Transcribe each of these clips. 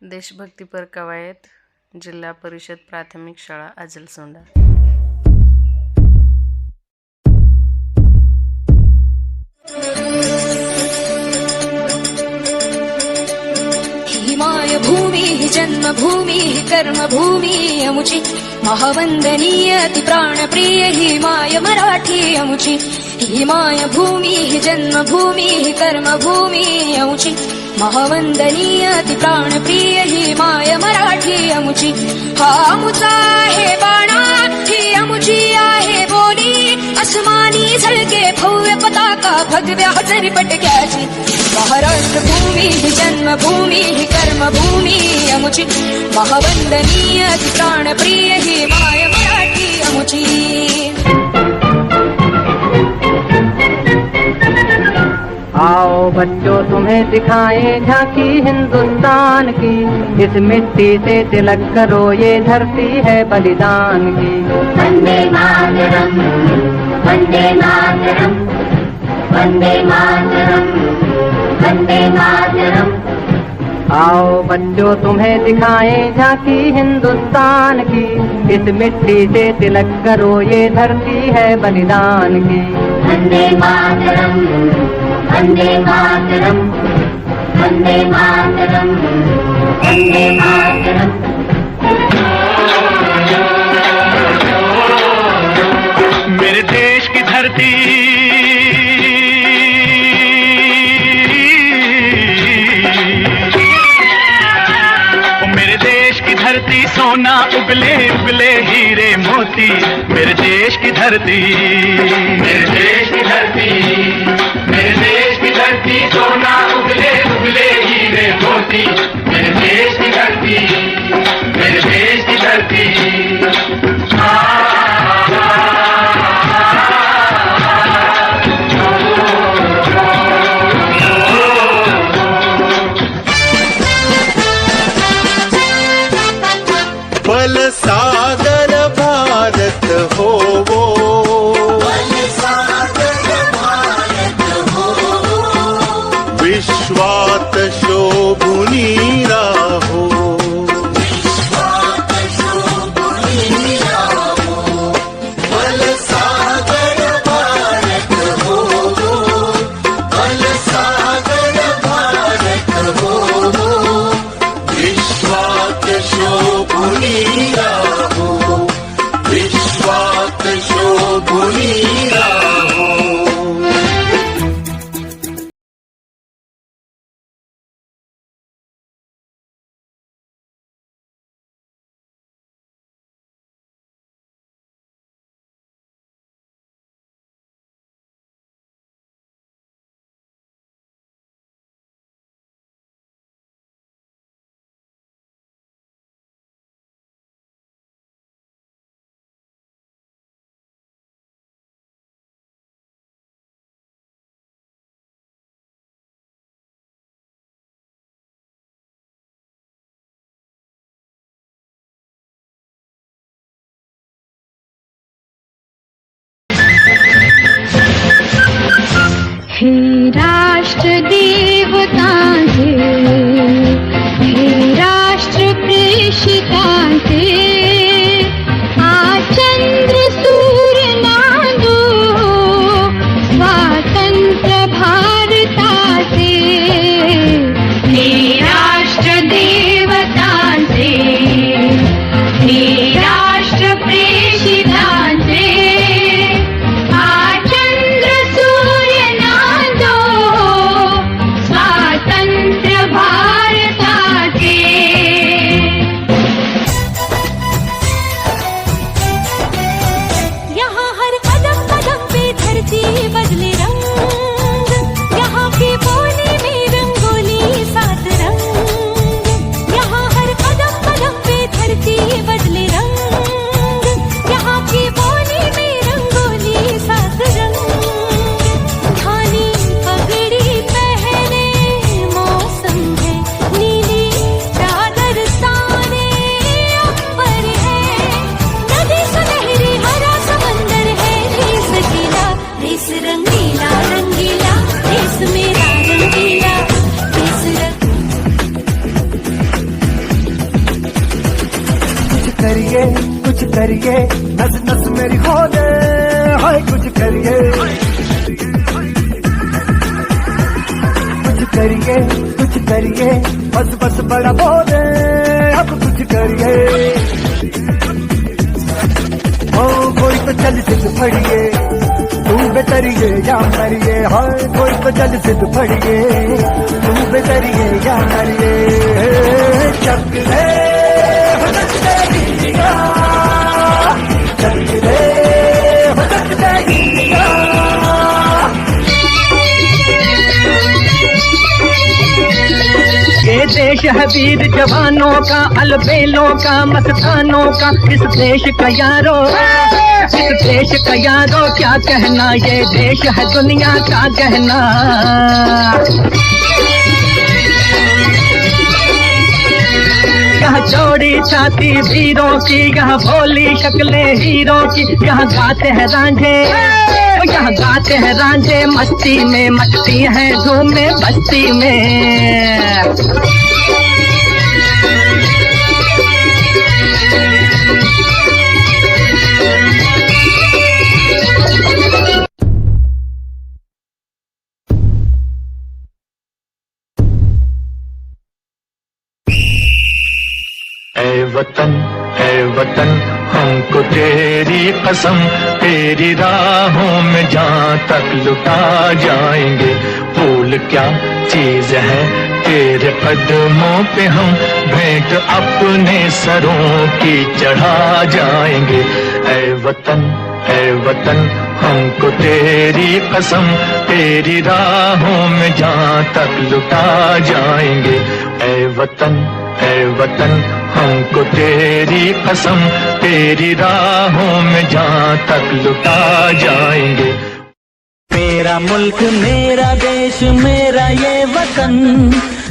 देशभक्तीपर कवायत जिल्हा परिषद प्राथमिक शाळा अजलसोंडा। ही माय भूमी ही जन्मभूमी ही कर्मभूमी अमुची महावंदनीय ती प्राणप्रिय ही माय मराठी अमुची। ही माय भूमी ही जन्मभूमी ही कर्मभूमी अमुची महावंदनीय ती प्राणप्रिय ही माय मराठी अमुची। हा अमुचा आहे बाणा ही अमुची आहे बोली अस्मानी झळके भव्य पताका भगव्या हजर पटक्याची। महाराष्ट्र भूमी ही जन्मभूमी ही कर्मभूमी अमुची महावंदनीय ती प्राणप्रिय ही माय मराठी अमुची। आओ बच्चों तुम्हें दिखाएं झांकी हिंदुस्तान की, इस मिट्टी से तिलक करो ये धरती है बलिदान की। वंदे मातरम वंदे मातरम वंदे मातरम वंदे मातरम। आओ बच्चों तुम्हें दिखाएं झांकी हिंदुस्तान की, इस मिट्टी से तिलक करो ये धरती है बलिदान की। वंदे मातरम वंदे मातरम वंदे मातरम वंदे मातरम। मेरे देश की धरती धरती सोना उगले उगले हीरे मोती। मेरे देश की धरती मेरे देश की धरती मेरे देश की धरती सोना उगले उगले हीरे मोती। मेरे देश की धरती मेरे देश की धरती। बल सागर भारत हो वो, बल सागर भारत हो वो, विश्वात शोभुनी राहो, विश्वात शोभुनी राहो। बल सागर भारत हो वो, बल सागर भारत हो वो, विश्वात शोभुनी राहो, विश्वात शोभुनी राहो। हे राष्ट्र देवतांचे, हे राष्ट्र प्रेषितांचे, आज चंद्र सूर्य नांदो स्वातंत्र्य भारताचे। हे राष्ट्र देवतांचे, हे राष्ट्र प्रेषितांचे, आज चंद्र सूर्य नांदो स्वातंत्र्य भारताचे। करिए कुछ करिए, नस नस मेरी खोले, हाय कुछ करिए, कुछ करिए कुछ करिए, बस बस बड़ा बोले, अब कुछ करिए। ओ कोई तो चल सिद्ध फड़िए, तू बेतरिए या मरिए, हाय कोई तो चल सिद्ध फड़िए, तू बेतरिए या मरिए। चक ले ये देश है वीर जवानों का, अलबेलों का, मस्तानों का, इस देश का यारो, इस देश का यारो क्या कहना, ये देश है दुनिया का गहना। यहाँ चौड़ी छाती वीरों की, यहाँ भोली शक्लें हीरों की, यहाँ गाते हैं रांझे, यहाँ गाते हैं रांझे, मस्ती में मस्ती है धूमे बस्ती में। ऐ वतन हमको तेरी कसम, तेरी राहों में जहाँ तक लुटा जाएंगे। भूल क्या चीज है तेरे कदमों पे हम भेंट अपने सरों की चढ़ा जाएंगे। ऐ वतन हमको तेरी कसम, तेरी राहों में जहाँ तक लुटा जाएंगे। ऐ वतन हमको तेरी कसम, तेरी राहों में जहाँ तक लुटा जाएंगे। मेरा मुल्क मेरा देश मेरा ये वतन,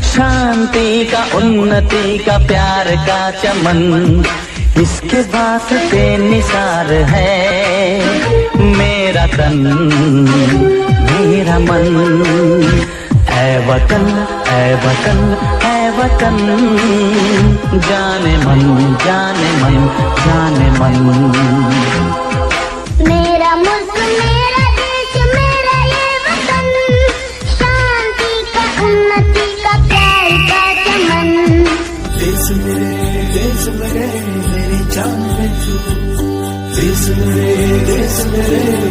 शांति का उन्नति का प्यार का चमन, इसके वास्ते निसार है मेरा तन मेरा मन। ऐ वतन ऐ वतन ऐ वतन, जाने मन जाने मन जाने मन। मेरा मुल्क मेरा देश मेरा ये वतन, शांति का उन्नति का प्यार का चमन। देश मेरे मेरी जान है तू, देश मेरे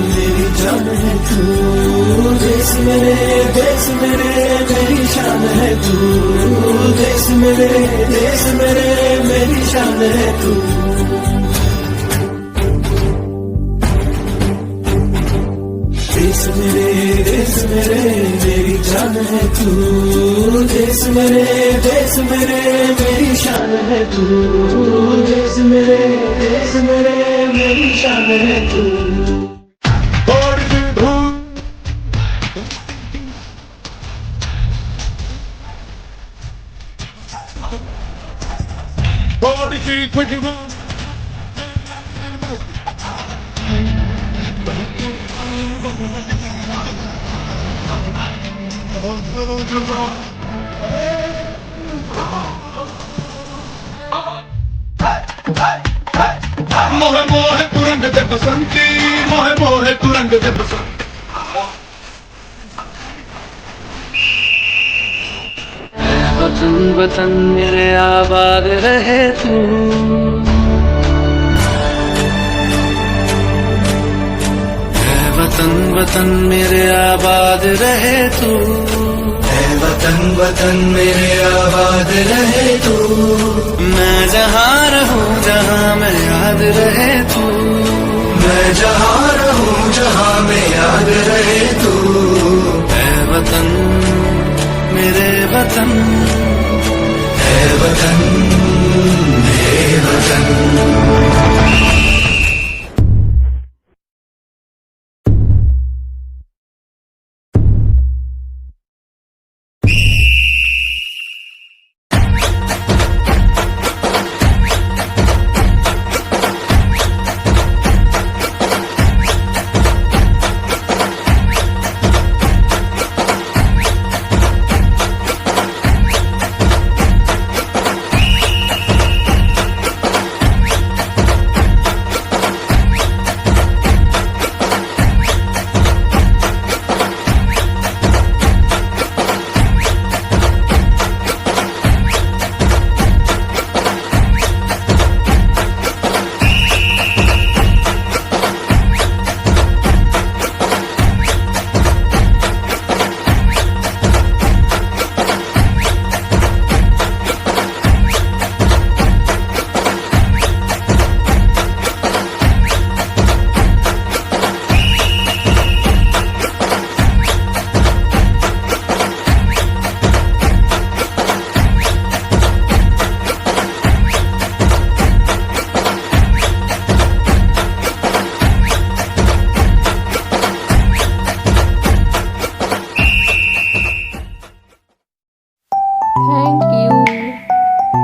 मेरी जान है तू, देश मेरे मेरी शान है तू, देश मेरे मेरी शान है तू। देश मेरे मेरी जान है तू, देश मेरे मेरी शान है तू, देश मेरे मेरी शान है तू। मोहे मोहे तुरंग दे बसंती, मोहे मोहे तुरंग दे बसंती। वतन वतन मेरे आबाद रहे तू, वतन वतन मेरे आबाद रहे तू, वतन मेरे आबाद रहे तू। मैं जहाँ रहूँ जहाँ मैं याद रहे तू, मैं जहाँ रहूँ जहाँ मैं याद रहे तू। ऐ वतन मेरे वतन, ऐ वतन मेरे वतन।